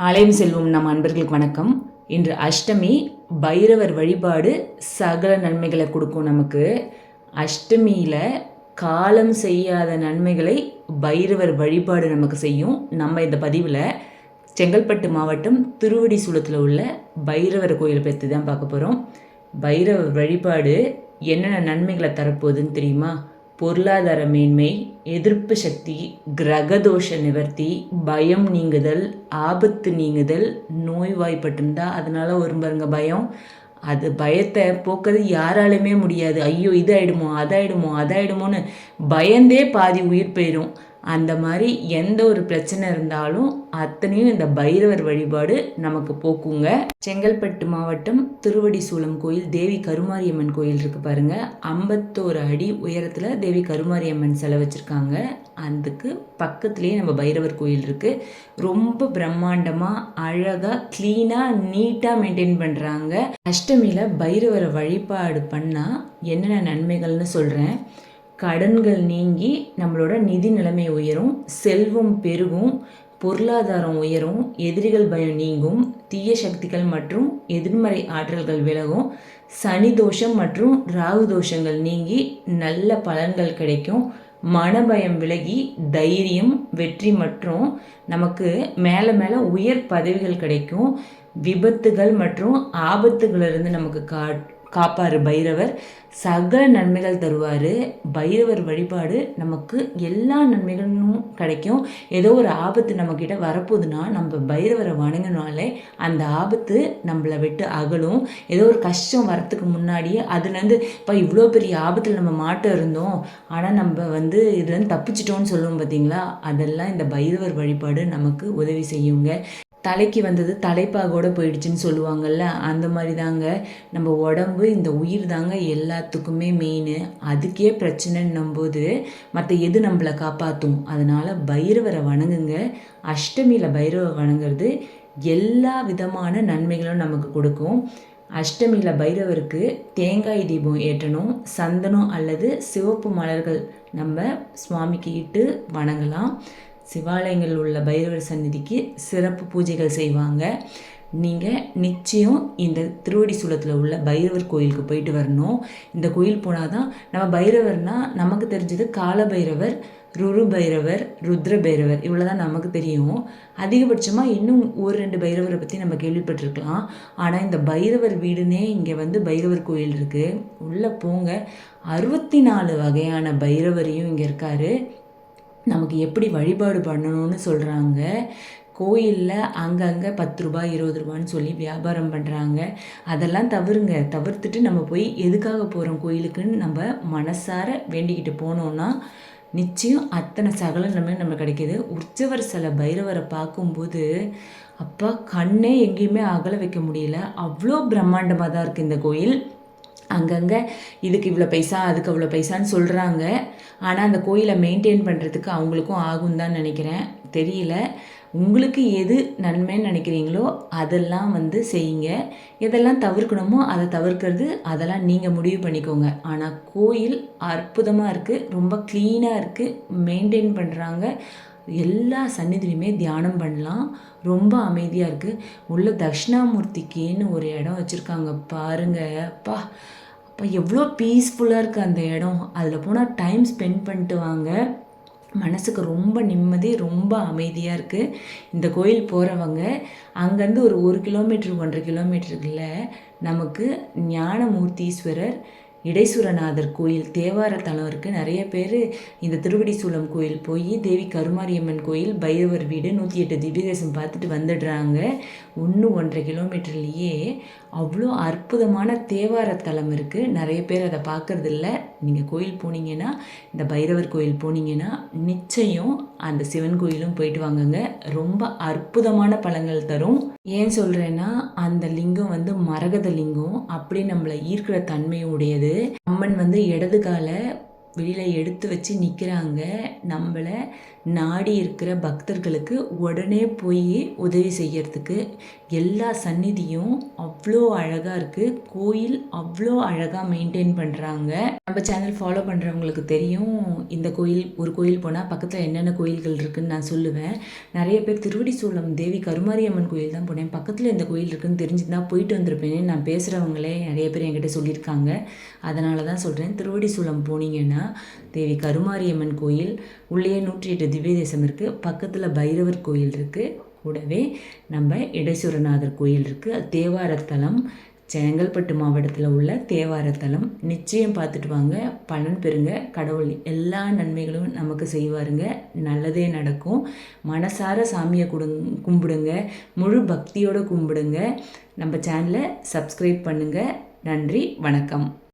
ஆலயம் செல்வம் நம் அன்பர்களுக்கு வணக்கம். இன்று அஷ்டமி. பைரவர் வழிபாடு சகல நன்மைகளை கொடுக்கும். நமக்கு அஷ்டமியில் காலம் செய்யாத நன்மைகளை பைரவர் வழிபாடு நமக்கு செய்யும். நம்ம இந்த பதிவில் செங்கல்பட்டு மாவட்டம் திருவடிசூலத்தில் உள்ள பைரவர் கோயில் பற்றி தான் பார்க்க போகிறோம். பைரவர் வழிபாடு என்னென்ன நன்மைகளை தரப்போகுதுன்னு தெரியுமா? பொருளாதார மேன்மை, எதிர்ப்பு சக்தி, கிரகதோஷ நிவர்த்தி, பயம் நீங்குதல், ஆபத்து நீங்குதல். நோய்வாய்ப்பட்டிருந்தா அதனால ஒரு பாருங்க பயம், அது பயத்தை போக்குறது யாராலுமே முடியாது. ஐயோ இது ஆயிடுமோ அதாயிடுமோன்னு பயந்தே பாதி உயிர் போயிடும். அந்த மாதிரி எந்த ஒரு பிரச்சனை இருந்தாலும் அத்தனையும் இந்த பைரவர் வழிபாடு நமக்கு போக்குங்க. செங்கல்பட்டு மாவட்டம் திருவடிசூலம் கோயில் தேவி கருமாரியம்மன் கோயில் இருக்கு பாருங்க. 51 அடி உயரத்தில் தேவி கருமாரியம்மன் சிலை வச்சிருக்காங்க. அதுக்கு பக்கத்துலேயே நம்ம பைரவர் கோயில் இருக்கு. ரொம்ப பிரம்மாண்டமாக அழகாக க்ளீனாக நீட்டாக மெயின்டைன் பண்ணுறாங்க. அஷ்டமியில் பைரவரை வழிபாடு பண்ணால் என்னென்ன நன்மைகள்னு சொல்கிறேன். கடன்கள் நீங்கி நம்மளோட நிதி நிலைமை உயரும், செல்வம் பெருகும், பொருளாதாரம் உயரும், எதிரிகள் பயம் நீங்கும், தீய சக்திகள் மற்றும் எதிர்மறை ஆற்றல்கள் விலகும், சனி தோஷம் மற்றும் ராகு தோஷங்கள் நீங்கி நல்ல பலன்கள் கிடைக்கும், மனபயம் விலகி தைரியம், வெற்றி மற்றும் நமக்கு மேலே மேலே உயர் பதவிகள் கிடைக்கும், விபத்துகள் மற்றும் ஆபத்துகளிலிருந்து நமக்கு காப்பார் பைரவர், சகல நன்மைகள் தருவார். பைரவர் வழிபாடு நமக்கு எல்லா நன்மைகளும் கிடைக்கும். ஏதோ ஒரு ஆபத்து நம்மக்கிட்ட வரப்போகுதுன்னா நம்ம பைரவரை வணங்கினாலே அந்த ஆபத்து நம்மளை விட்டு அகலும். ஏதோ ஒரு கஷ்டம் வரத்துக்கு முன்னாடியே அதுலேருந்து இப்போ இவ்வளோ பெரிய ஆபத்தில் நம்ம மாட்ட இருந்தோம், ஆனால் நம்ம இதுலேருந்து தப்பிச்சிட்டோன்னு சொல்லுவோம் பார்த்தீங்களா, அதெல்லாம் இந்த பைரவர் வழிபாடு நமக்கு உதவி செய்யுங்க. தலைக்கு வந்தது தலைப்பாகோட போயிடுச்சுன்னு சொல்லுவாங்கள்ல, அந்த மாதிரி தாங்க நம்ம உடம்பு, இந்த உயிர் தாங்க எல்லாத்துக்குமே மெயின். அதுக்கே பிரச்சனைன்னும் போது மற்ற எது நம்மளை காப்பாற்றும். அதனால் பைரவரை வணங்குங்க. அஷ்டமியில் பைரவரை வணங்குறது எல்லா விதமான நன்மைகளும் நமக்கு கொடுக்கும். அஷ்டமியில் பைரவருக்கு தேங்காய் தீபம் ஏற்றணும். சந்தனம் அல்லது சிவப்பு மலர்கள் நம்ம சுவாமிக்கு இட்டு வணங்கலாம். சிவாலயங்களில் உள்ள பைரவர் சந்நிதிக்கு சிறப்பு பூஜைகள் செய்வாங்க. நீங்கள் நிச்சயம் இந்த திருவடிசூலத்தில் உள்ள பைரவர் கோயிலுக்கு போயிட்டு வரணும். இந்த கோயில் போனால் தான் நம்ம பைரவர்னால் நமக்கு தெரிஞ்சது கால பைரவர், ருரு பைரவர், ருத்ர பைரவர், இவ்வளோ தான் நமக்கு தெரியும். அதிகபட்சமாக இன்னும் ஒரு 2 பைரவரை பற்றி நம்ம கேள்விப்பட்டிருக்கலாம். ஆனால் இந்த பைரவர் வீடுனே இங்கே பைரவர் கோயில் இருக்குது. உள்ளே போங்க, 64 வகையான பைரவரையும் இங்கே இருக்கார். நமக்கு எப்படி வழிபாடு பண்ணணும்னு சொல்கிறாங்க. கோயிலில் அங்கங்கே 10 ரூபாய் 20 ரூபான்னு சொல்லி வியாபாரம் பண்ணுறாங்க. அதெல்லாம் தவிர்த்துட்டு நம்ம போய் எதுக்காக போகிறோம் கோயிலுக்குன்னு நம்ம மனசார வேண்டிக்கிட்டு போனோன்னா நிச்சயம் அத்தனை சகல நம்ம கிடைக்கிது. உற்சவர் சில பைரவரை பார்க்கும்போது அப்பா கண்ணே எங்கேயுமே அகல வைக்க முடியல, அவ்வளோ பிரம்மாண்டமாக தான் இருக்குது இந்த கோயில். அங்கங்கே இதுக்கு இவ்வளோ பைசா அதுக்கு அவ்வளோ பைசான்னு சொல்கிறாங்க. ஆனால் அந்த கோயிலை மெயின்டைன் பண்ணுறதுக்கு அவங்களுக்கும் ஆகும் தான் நினைக்கிறேன், தெரியல. உங்களுக்கு எது நன்மைன்னு நினைக்கிறீங்களோ அதெல்லாம் செய்யுங்க. எதெல்லாம் தவிர்க்கணுமோ அதை தவிர்க்கிறது அதெல்லாம் நீங்கள் முடிவு பண்ணிக்கோங்க. ஆனால் கோயில் அற்புதமாக இருக்குது, ரொம்ப க்ளீனாக இருக்குது, மெயின்டைன் பண்ணுறாங்க. எல்லா சந்நிதியுமே தியானம் பண்ணலாம், ரொம்ப அமைதியாக இருக்குது. உள்ள தட்சிணாமூர்த்திக்குன்னு ஒரு இடம் வச்சுருக்காங்க பாருங்க. அப்பா எவ்வளோ பீஸ்ஃபுல்லாக இருக்குது அந்த இடம். அதில் போனால் டைம் ஸ்பெண்ட் பண்ணிட்டு வாங்க, மனசுக்கு ரொம்ப நிம்மதி, ரொம்ப அமைதியாக இருக்குது. இந்த கோயில் போகிறவங்க அங்கேருந்து ஒரு 1 கிலோமீட்டர் 1.5 கிலோமீட்டருக்குள்ள நமக்கு ஞானமூர்த்தீஸ்வரர், இடைசுரநாதர் கோயில், தேவார தலம் இருக்குது. நிறைய பேர் இந்த திருவடிசூலம் கோயில் போய் தேவி கருமாரியம்மன் கோயில், பைரவர் வீடு, 108 திவ்யதேசம் பார்த்துட்டு வந்துடுறாங்க. 1.5 கிலோமீட்டர்லேயே அவ்வளோ அற்புதமான தேவார தலம் இருக்குது. நிறைய பேர் அதை பார்க்குறதில்ல. நீங்கள் கோயில் போனீங்கன்னா, இந்த பைரவர் கோயில் போனீங்கன்னா நிச்சயம் அந்த சிவன் கோயிலும் போயிட்டு வாங்குங்க. ரொம்ப அற்புதமான பலன்கள் தரும். ஏன் சொல்கிறேன்னா அந்த லிங்கம் மரகத லிங்கம், அப்படி நம்மளை ஈர்க்கிற தன்மையுடையது. அம்மன் இடது காலை வெளியில் எடுத்து வச்சு நிற்கிறாங்க. நம்மளை நாடி இருக்கிற பக்தர்களுக்கு உடனே போய் உதவி செய்யறதுக்கு. எல்லா சந்நிதியும் அவ்வளோ அழகாக இருக்குது. கோயில் அவ்வளோ அழகாக மெயின்டைன் பண்ணுறாங்க. நம்ம சேனல் ஃபாலோ பண்ணுறவங்களுக்கு தெரியும், இந்த ஒரு கோயில் போனால் பக்கத்தில் என்னென்ன கோயில்கள் இருக்குதுன்னு நான் சொல்லுவேன். நிறைய பேர் திருவடிசூலம் தேவி கருமாரியம்மன் கோயில் தான் போனேன், பக்கத்தில் இந்த கோயில் இருக்குதுன்னு தெரிஞ்சுதான் போயிட்டு வந்திருப்பேனே நான் பேசுகிறவங்களே நிறைய பேர் என்கிட்ட சொல்லியிருக்காங்க. அதனால தான் சொல்கிறேன், திருவடிசூலம் போனீங்கன்னா தேவி கருமாரியம்மன் கோயில், உள்ளே 108 திவ்ய தேசம் இருக்குது, பக்கத்தில் பைரவர் கோயில் இருக்குது, கூடவே நம்ம இடேஸ்வரநாதர் கோயில் இருக்குது. அது தேவாரத்தலம், செங்கல்பட்டு மாவட்டத்தில் உள்ள தேவாரத்தலம். நிச்சயம் பார்த்துட்டு வாங்க, பலன் பெறுங்க. கடவுள் எல்லா நன்மைகளும் நமக்கு செய்வாருங்க, நல்லதே நடக்கும். மனசார சாமியை கும்பிடுங்க, முழு பக்தியோடு கும்பிடுங்க. நம்ம சேனலை சப்ஸ்கிரைப் பண்ணுங்கள். நன்றி, வணக்கம்.